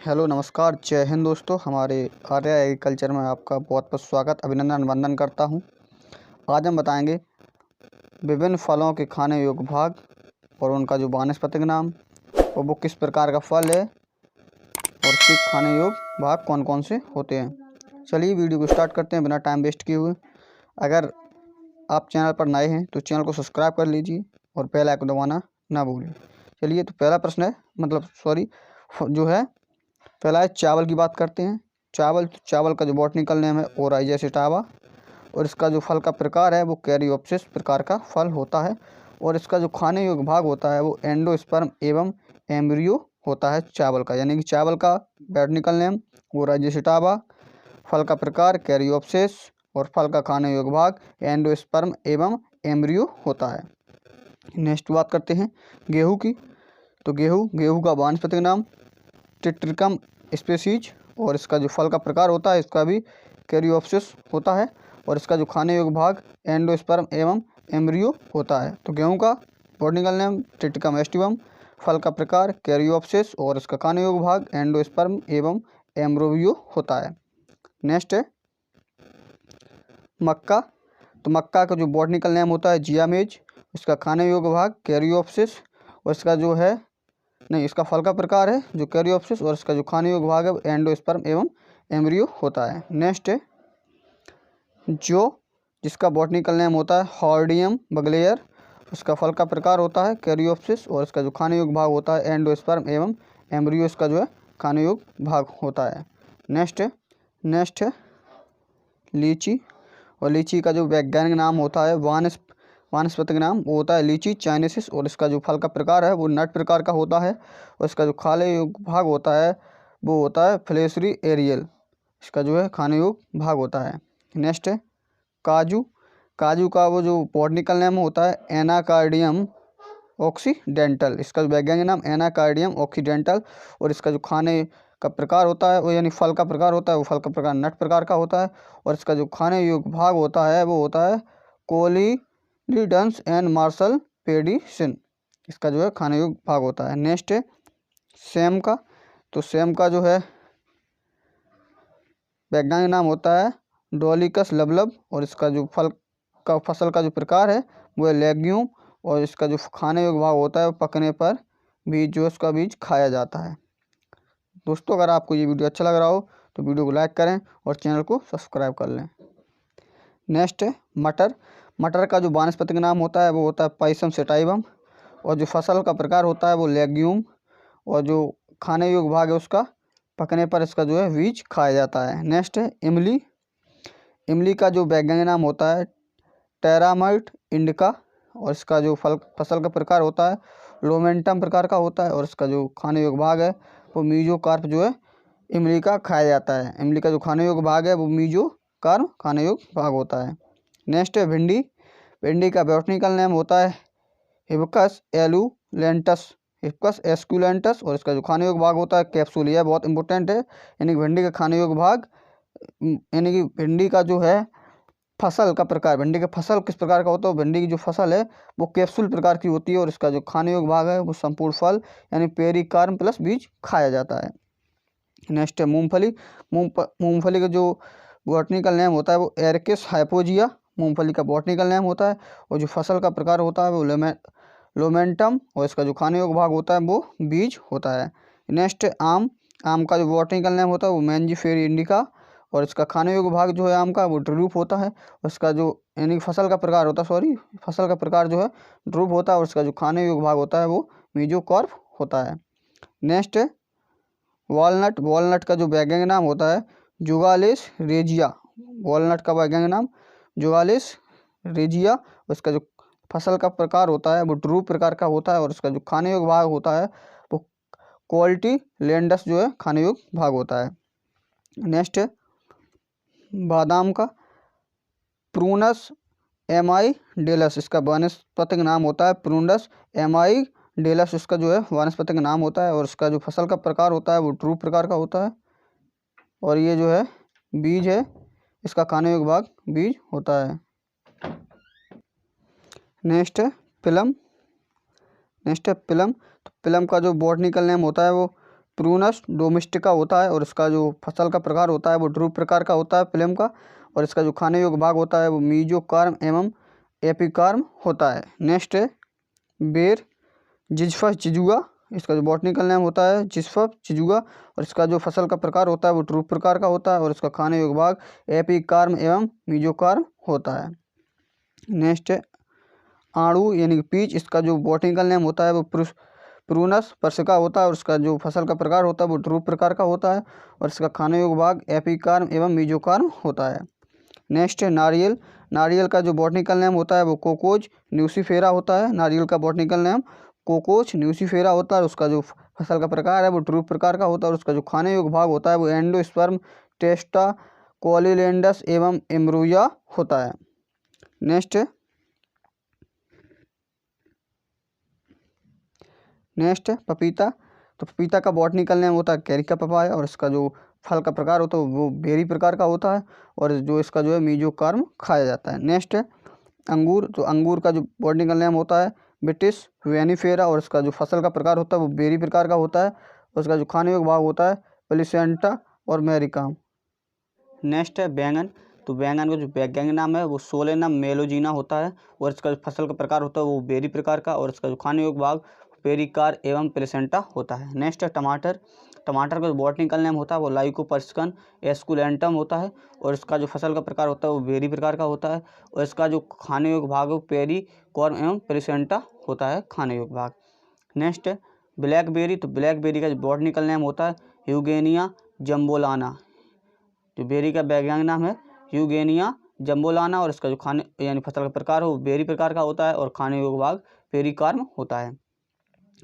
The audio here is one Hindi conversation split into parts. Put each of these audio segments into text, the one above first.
हेलो नमस्कार जय हिंद दोस्तों। हमारे आर्या एग्रीकल्चर में आपका बहुत बहुत स्वागत अभिनंदन वंदन करता हूं। आज हम बताएंगे विभिन्न फलों के खाने योग्य भाग और उनका जो वानस्पतिक नाम और वो किस प्रकार का फल है और उसके खाने योग्य भाग कौन कौन से होते हैं। चलिए वीडियो को स्टार्ट करते हैं बिना टाइम वेस्ट किए हुए। अगर आप चैनल पर नए हैं तो चैनल को सब्सक्राइब कर लीजिए और बेल आइकन दबाना ना भूलें। चलिए तो पहला प्रश्न है जो है पहला है चावल की बात करते हैं। चावल का जो बॉटनिकल नेम है ओराइजा सिटावा और इसका जो फल का प्रकार है वो कैरियोप्सिस प्रकार का फल होता है और इसका जो खाने योग्य भाग होता है वो एंडोस्पर्म एवं एम्ब्रियो होता है चावल का, यानी कि चावल का बॉटनिकल नेम ओराइजा सिटावा, फल का प्रकार कैरियोप्सिस और फल का खाने योग्य भाग एंडोस्पर्म एवं एम्ब्रियो होता है। नेक्स्ट बात करते हैं गेहूँ की। तो गेहूँ का वानस्पतिक नाम टिट्रिकम स्पीसीज और इसका जो फल का प्रकार होता है इसका भी कैरियोप्सिस होता है और इसका जो खाने योग्य भाग एंडोस्पर्म एवं एम्ब्रियो होता है। तो गेहूं का बॉटनिकल नेम टिट्रिकम एस्टिवम, फल का प्रकार कैरियोप्सिस और इसका खाने योग्य भाग एंडोस्पर्म एवं एम्ब्रियो होता है। नेक्स्ट है मक्का। तो मक्का का जो बॉटनिकल नेम होता है जियामेज, इसका खाने योग्य भाग कैरियोप्सिस और इसका जो है इसका फल का प्रकार है जो कैरियोप्सिस और इसका जो खाने योग्य भाग है एंडोस्पर्म एवं एम्ब्रियो होता है। नेक्स्ट है जिसका बॉटनिकल नेम होता है हॉर्डियम बगलेयर, उसका फल का प्रकार होता है कैरियोप्सिस और इसका जो खाने योग्य भाग होता है एंडोस्पर्म एवं एम्ब्रियो इसका जो है खाने योग्य भाग होता है। नेक्स्ट है लीची और लीची का जो वैज्ञानिक नाम होता है वानस्पतिक नाम वो होता है लीची चाइनेसिस और इसका जो फल का प्रकार है वो नट प्रकार का होता है और इसका जो खाने योग्य भाग होता है वो होता है फ्लेशरी एरियल, इसका जो है खाने योग्य भाग होता है। नेक्स्ट है काजू का वो जो बॉटनिकल नेम होता है एनाकार्डियम ऑक्सीडेंटल, इसका जो वैज्ञानिक नाम एनाकार्डियम ऑक्सीडेंटल और इसका जो खाने का प्रकार होता है वो यानी फल का प्रकार होता है वो फल का प्रकार नट प्रकार का होता है और इसका जो खाने योग्य भाग होता है वो होता है कोलिडन्स एंड मार्शल पेडिसन, इसका जो है खाने योग्य भाग होता है। नेक्स्ट है सेम का। तो सेम का जो है वैज्ञानिक नाम होता है डोलिकस लबलब और इसका जो फसल का जो प्रकार है वो है लेग्यूम और इसका जो खाने योग्य भाग होता है वो पकने पर बीज जो इसका बीज खाया जाता है। दोस्तों अगर आपको ये वीडियो अच्छा लग रहा हो तो वीडियो को लाइक करें और चैनल को सब्सक्राइब कर लें। नेक्स्ट है मटर का जो वानस्पतिक नाम होता है वो होता है पाइसम सेटाइवम और जो फसल का प्रकार होता है वो लेग्यूम और जो खाने योग्य भाग है उसका पकने पर इसका जो है बीज खाया जाता है। नेक्स्ट है इमली का जो वैज्ञानिक नाम होता है टेरामाइट इंडिका और इसका जो फसल का प्रकार होता है लोमेंटम प्रकार का होता है और इसका जो खाने योग्य भाग है वो मीजोकार्प जो है इमली का खाया जाता है। इमली का जो खाने योग्य भाग है वो मीजोकार्प खाने योग्य भाग होता है। नेक्स्ट है भिंडी का बॉटनिकल नेम होता है हिबिस्कस एस्कुलेंटस और इसका जो खाने योग्य भाग होता है कैप्सूल, यह बहुत इंपॉर्टेंट है। यानी भिंडी का खाने योग्य भाग यानी कि भिंडी का जो है फसल का प्रकार, भिंडी का फसल किस प्रकार का होता है, भिंडी की जो फसल है वो कैप्सूल प्रकार की होती है और इसका जो खाने योग्य भाग है वो संपूर्ण फल यानी पेरिकार्म प्लस बीज खाया जाता है। नेक्स्ट है मूंगफली का जो बॉटनिकल नेम होता है वो एरकिस हाइपोजिया मूंगफली का बॉटनिकल नेम होता है और जो फसल का प्रकार होता है वो लोमेंटम और इसका जो खाने योग्य भाग होता है वो बीज होता है। नेक्स्ट आम का जो बॉटनिकल नेम होता है वो मैंजीफेरी इंडिका और इसका खाने योग्य भाग जो है आम का वो ड्रूप होता है और इसका जो यानी फसल का प्रकार जो है ड्रूप होता है और इसका जो खाने योग्य भाग होता है वो मीजोकार्प होता है। नेक्स्ट है वॉलनट का जो वैज्ञानिक नाम होता है जुगालिस रेजिया, वॉलनट का वैज्ञानिक नाम जुगालिस रेजिया और इसका जो फसल का प्रकार होता है वो ड्रूप प्रकार का होता है और इसका जो खाने योग्य भाग होता है वो क्वालिटी लेंडस जो है खाने योग्य भाग होता है। नेक्स्ट है बादाम का प्रूनस एमाई डेलस, इसका वानस्पतिक नाम होता है प्रूनस एमाई डेलस, इसका जो है वानस्पतिक नाम होता है और इसका जो फसल का प्रकार होता है वो ड्रूप प्रकार का होता है और ये जो है बीज है इसका खाने योग्य भाग बीज होता है। नेक्स्ट है प्लम। तो प्लम का जो बॉटनिकल नेम होता है वो प्रूनस डोमेस्टिका होता है, और इसका जो फसल का प्रकार होता है वो ध्रुव प्रकार का होता है प्लम का, और इसका जो खाने योग्य भाग होता है वो मीजोकार्म एवं एपिकार्म होता है। नेक्स्ट है बेर जिज्फस चिजुआ, इसका जो बॉटनिकल नेम होता है जिज्फस चिजुआ, और इसका जो फसल का प्रकार होता है वो ध्रुव प्रकार का होता है, और इसका खाने योग्य भाग एपिकार्म एवं मीजोकार्म होता है। नेक्स्ट है आड़ू यानी कि पीच, इसका जो बॉटनिकल नेम होता है वो प्रूनस पर्सिका होता है, और इसका जो फसल का प्रकार होता है वो ध्रुव प्रकार का होता है, और इसका खाने योग्य भाग एपिकार्म एवं मीजोकार्म होता है। नेक्स्ट है नारियल, नारियल का जो बॉटनिकल नेम होता है वो कोकोज न्यूसीफेरा होता है, नारियल का बॉटनिकल नेम कोकोज न्यूसीफेरा होता है, उसका जो फसल का प्रकार है वो ध्रुव प्रकार का होता है, और उसका जो खाने योग्य भाग होता है वो एंडोस्पर्म टेस्टा कोलिलेंडस एवं एम्ब्रोया होता है। नेक्स्ट है पपीता, तो पपीता का बॉटनिकल नेम होता है कैरिका पपाया, और इसका जो फल का प्रकार होता है वो बेरी प्रकार का होता है, और जो इसका जो है मीजोकार्म खाया जाता है। नेक्स्ट है अंगूर, तो अंगूर का जो बॉटनिकल नेम होता है बिटिस वेनिफेरा, और इसका जो फसल का प्रकार होता है वो बेरी प्रकार का होता है, और उसका जो खाने योग्य भाग होता है प्लेसेंटा और मैरिकाम। नेक्स्ट है बैंगन, तो बैंगन का जो वैज्ञानिक नाम है वो सोलेनम मेलोजीना होता है, और इसका जो फसल का प्रकार होता है वो बेरी प्रकार का, और इसका जो खाने योग्य भाग पेरिकार एवं प्लेसेंटा होता है। नेक्स्ट है टमाटर, टमाटर का जो बॉटनिकल नेम होता है वो लाइकोपर्सिकन एस्कुलेंटम होता है, और इसका जो फसल का प्रकार होता है वो बेरी प्रकार का होता है, और इसका जो खाने योग्य भाग है वो पेरिकॉर्म एवं प्लेसेंटा होता है खाने योग्य भाग। नेक्स्ट है ब्लैकबेरी, तो ब्लैकबेरी का जो बॉटनिकल नेम होता है यूगेनिया जम्बोलाना, जो बेरी का वैज्ञानिक नाम है यूगेनिया जम्बोलाना, और इसका जो खाने यानी फसल का प्रकार है वो बेरी प्रकार का होता है, और खाने योग्य भाग पेरिकार्म होता है।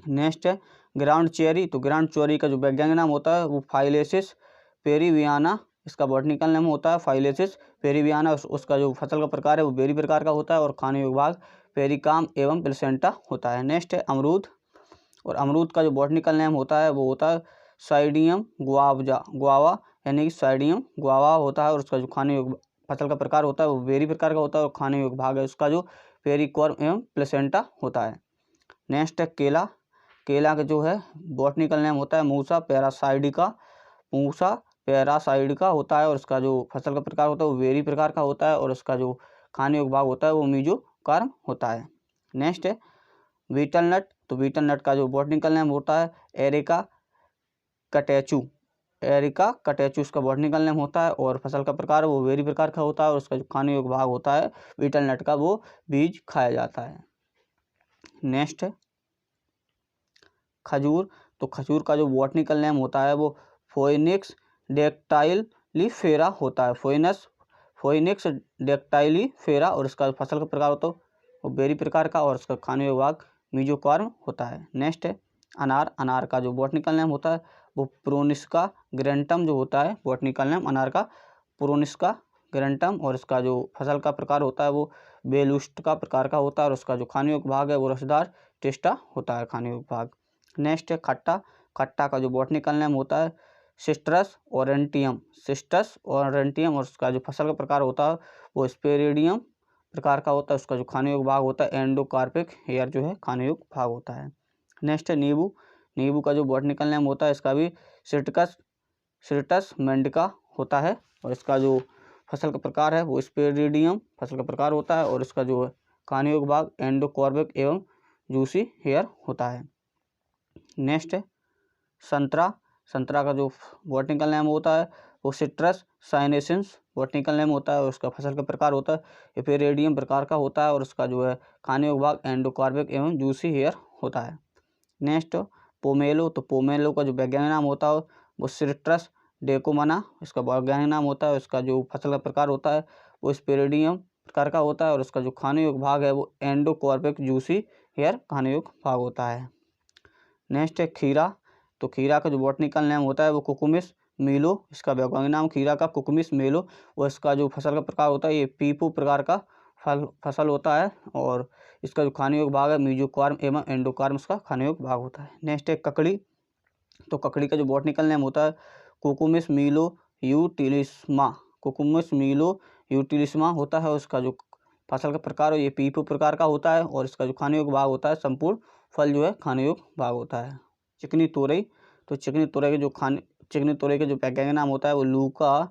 नेक्स्ट है ग्राउंड चेरी, तो ग्राउंड चेरी का जो वैज्ञानिक नाम होता है वो फाइलेसिस पेरिवियाना, इसका बॉटनिकल नेम होता है फाइलेसिस पेरिवियाना, उसका जो फसल का प्रकार है वो बेरी प्रकार का होता है, और खाने योग्य भाग पेरिकाम एवं प्लेसेंटा होता है। नेक्स्ट है अमरूद, और अमरूद का जो बॉटनिकल नेम होता है वो होता है साइडियम गुआवा यानी कि साइडियम गुआवा होता है, और उसका जो खाने योग्य फसल का प्रकार होता है वो बेरी प्रकार का होता है, और खाने योग्य भाग है उसका जो पेरिकॉर्म एवं प्लेसेंटा होता है। नेक्स्ट है केला, केला का जो है बॉटनिकल नेम होता है मूसा पैरासाइडिका होता है, और उसका जो फसल का प्रकार होता है वो बेरी प्रकार का होता है, और उसका जो खाने योग्य भाग होता है वो मीजोकार्म होता है। नेक्स्ट है बीटल नट, तो बीटल नट का जो बॉटनिकल नेम होता है एरिका कटेचू उसका बॉटनिकल नेम होता है, और फसल का प्रकार वो बेरी प्रकार का होता है, और उसका जो खाने योग्य भाग होता है बीटल नट का वो बीज खाया जाता है। नेक्स्ट है खजूर, तो खजूर का जो बॉटनिकल नेम होता है वो फोइनिक्स डेक्टाइलीफेरा होता है, फोइनिक्स डेक्टाइलीफेरा, और इसका फसल का प्रकार होता है वो बेरी प्रकार का, और उसका खाने योग्य भाग मीजोकार्म होता है। नेक्स्ट है अनार, अनार का जो बॉटनिकल नेम होता है वो प्रोनिस्का ग्रेंटम जो होता है, बॉटनिकल नेम अनार का प्रोनिस्का ग्रेंटम, और इसका जो फसल का प्रकार होता है वो बेलुस्ट का प्रकार का होता है, और उसका जो खाने योग्य भाग है वो रसदार टेस्टा होता है खाने योग्य भाग। नेक्स्ट है खट्टा, खट्टा का जो बॉटनिकल नेम होता है सिस्टस ओरेंटियम, और उसका जो फसल का प्रकार होता है वो स्पेरिडियम प्रकार का होता है, उसका जो खाने योग्य भाग होता है एंडोकार्पिक हेयर जो है खाने योग्य भाग होता है। नेक्स्ट है नींबू, नींबू का जो बॉटनिकल नेम होता है इसका भी सिट्रस मेंडिका होता है, और इसका जो फसल का प्रकार है वो स्पेरिडियम फसल का प्रकार होता है, और इसका जो खाने योग्य भाग एंडोकार्पिक एवं जूसी हेयर होता है। नेक्स्ट है संतरा, संतरा का जो बॉटनिकल नेम होता है वो सिट्रस साइनेसिस बॉटनिकल नेम होता है, और उसका फसल का प्रकार होता है एपेरेडियम प्रकार का होता है, और उसका जो है खाने योग्य भाग एंडोकार्पिक एवं जूसी हेयर होता है। नेक्स्ट पोमेलो, तो पोमेलो का जो वैज्ञानिक नाम होता है वो सिट्रस डेकोमना इसका वैज्ञानिक नाम होता है, उसका जो फसल का प्रकार होता है वो स्पेरिडियम प्रकार का होता है, और उसका जो खाने योग्य भाग है वो एंडोकार्पिक जूसी हेयर खाने योग्य भाग होता है। नेक्स्ट है खीरा, तो खीरा का जो बॉटनिकल नेम होता है वो कुकुमिस मेलो, इसका वैज्ञानिक नाम खीरा का कुकुमिस मेलो, और इसका जो फसल का प्रकार होता है ये पीपू प्रकार का फसल होता है, और इसका जो खाने योग्य भाग है मीजोकार्म एवं एंडोकार्म इसका खाने योग्य भाग होता है। नेक्स्ट है ककड़ी, तो ककड़ी का जो बॉटनिकल नेम होता है कुकुमिस मीलो यूटिलिस्मा होता है, उसका जो फसल का प्रकार है ये पीपू प्रकार का होता है, और इसका जो खाने योग्य भाग होता है संपूर्ण फल जो है खाने योग्य भाग होता है। चिकनी तोरई, तो चिकनी तुरई के जो वैज्ञानिक नाम होता है वो लूका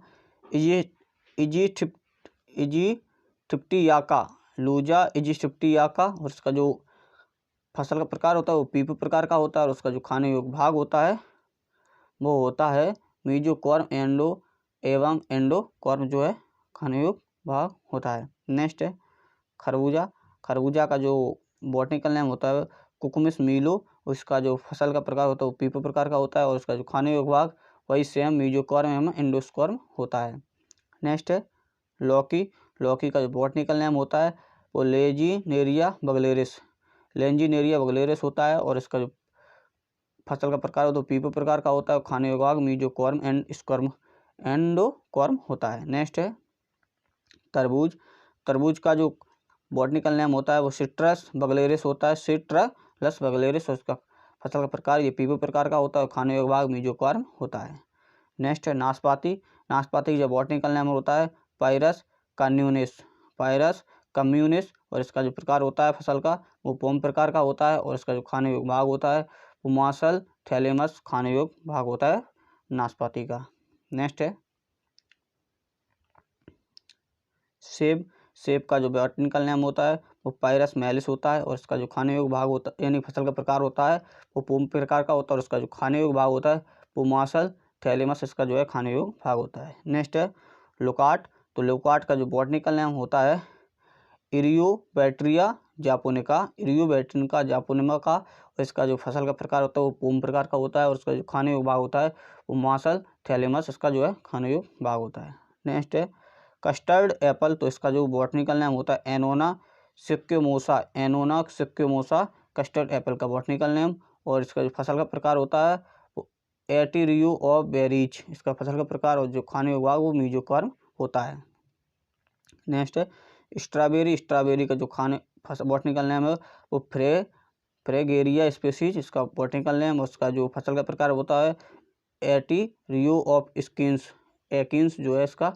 इजिप्टियाका, लूजा इजिप्टियाका। और इसका जो फसल का प्रकार होता है वो पीपू प्रकार का होता है, और उसका जो खाने योग्य भाग होता है वो होता है मीजोकॉर्म एवं एंडोकॉर्म जो है खाने योग्य भाग होता है। नेक्स्ट है खरबूजा। खरबूजा का जो बॉटनिकल नेम होता है कुकुमिस मीलो, उसका जो फसल का प्रकार होता है वो पीपू प्रकार का होता है, और उसका जो खाने योग्य भाग वही सेम मीजोकॉर्म एवं एंडोस्कॉर्म होता है। नेक्स्ट है लौकी। लौकी का जो बॉटनिकल नेम होता है वो लेंजिनेरिया बगलेरिस होता है, और इसका जो फसल का प्रकार होता है पीपू प्रकार का होता है, और खाने योग्य भाग मीजोकॉर्म एंडोकॉर्म होता है। नेक्स्ट है तरबूज। तरबूज का जो बॉटनिकल नेम होता है वो सिट्रस बगलेरिस होता है, सिट्रस बगलेरिस। उसका फसल का प्रकार ये पीपू प्रकार का होता है, और खाने योग्य भाग मीजोकॉर्म होता है। नेक्स्ट है नाशपाती। नाशपाती का जो बॉटनिकल नेम होता है पायरस कम्युनिस, और इसका जो प्रकार होता है फसल का वो पोम प्रकार का होता है, और इसका जो खाने योग्य भाग होता है वो मासल थैलेमस खाने योग्य भाग होता है नाशपाती का। नेक्स्ट है सेब। सेब का जो बॉटनिकल नेम होता है वो पायरस मैलिस होता है, और इसका जो खाने योग्य भाग होता है यानी फसल का प्रकार होता है वो पोम प्रकार का होता है, और इसका जो खाने योग्य भाग होता है वो मासल थैलेमस इसका जो है खाने योग्य भाग होता है। नेक्स्ट है लोकाट। तो लोकाट का जो बॉटनिकल नेम होता है इरियोबैट्रिया जापोनिका का, और इसका जो फसल का प्रकार होता है वो पोम प्रकार का होता है, और इसका जो खाने योग्य भाग होता है वो मासल थैलेमस इसका जो है खाने योग्य भाग होता है। नेक्स्ट है कस्टर्ड एप्पल। तो इसका जो बॉटनिकल नेम होता है एनोना सिक्योमोसा कस्टर्ड एप्पल का बॉटनिकल नेम, और इसका जो फसल का प्रकार होता है वो एटीरियो ऑफ बेरीज इसका फसल का प्रकार, और जो खाने योग्य भाग वो मीजोकॉर्म होता है। नेक्स्ट है स्ट्रॉबेरी। स्ट्रॉबेरी का जो बॉटनिकल नेम है वो फ्रेगेरिया स्पीसीज इसका बॉटनिकल नेम, उसका जो फसल का प्रकार होता है एटीरियो ऑफ एकिन्स जो है इसका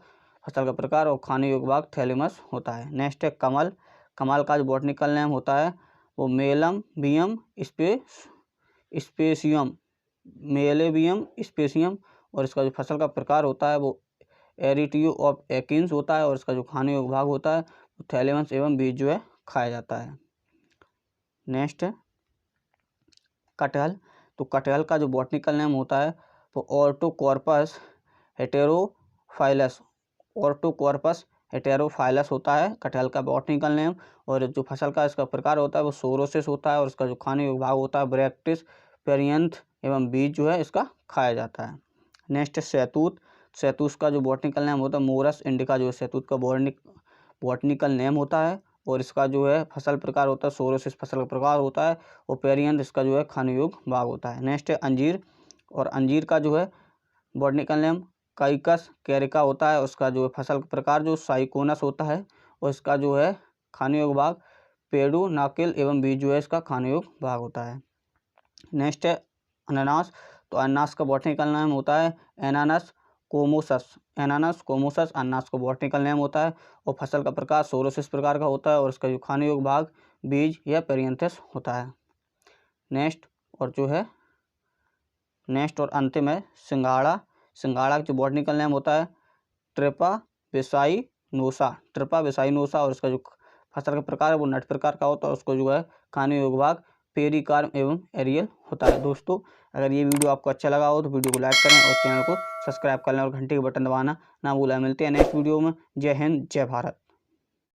फसल का प्रकार, और खाने योग्य भाग थैलेमस होता है। नेक्स्ट है कमल। कमल का जो बॉटनिकल नेम होता है वो मेलेबियम स्पेसियम, और इसका जो फसल का प्रकार होता है वो एरिटियो ऑफ एकिन्स होता है, और इसका जो खाने योग्य भाग होता है वो थैलेमस एवं बीज जो है खाया जाता है। नेक्स्ट है कटहल। तो कटहल का जो बॉटनिकल नेम होता है वो ऑर्टोकॉर्पस हेटेरोफाइलस होता है कटहल का बॉटनिकल नेम, और जो फसल का इसका प्रकार होता है वो सोरोसिस होता है, और इसका जो खाने योग्य भाग होता है ब्रैक्टिस पेरियंथ एवं बीज जो है इसका खाया जाता है। नेक्स्ट है शहतूत। शहतूत का जो बॉटनिकल नेम होता है मोरस इंडिका जो शहतूत का बॉटनिकल नेम होता है, और इसका जो है फसल प्रकार होता है सोरोसिस फसल का प्रकार होता है, और पेरियंथ इसका जो है खाने योग्य भाग होता है। नेक्स्ट है अंजीर। और अंजीर का जो है बॉटनिकल नेम काइकस कैरिका होता है, उसका जो है फसल का प्रकार जो साइकोनस होता है, और इसका जो है खाने योग्य भाग पेडू नाकिल एवं बीज जो है इसका खाने योग्य भाग होता है। नेक्स्ट है अनानास। तो अनानास का बॉटनिकल नेम होता है एनानस कोमोसस अनानास का बॉटनिकल नेम होता है, और फसल का प्रकार सोरोसिस प्रकार का होता है, और इसका जो खाने योग्य भाग बीज या पेरियंथस होता है। नेक्स्ट और अंतिम है सिंघाड़ा। सिंघाड़ा का जो बॉटनिकल नेम होता है ट्रिपा बेसाइनोसा, और इसका जो फसल का प्रकार है वो नट प्रकार का होता है, और उसको जो है खाने योग्य भाग पेरिकार्म एवं एरियल होता है। दोस्तों अगर ये वीडियो आपको अच्छा लगा हो तो वीडियो को लाइक करें और चैनल को सब्सक्राइब कर लें और घंटे के बटन दबाना ना भूलें। मिलते हैं नेक्स्ट वीडियो में। जय हिंद जय भारत।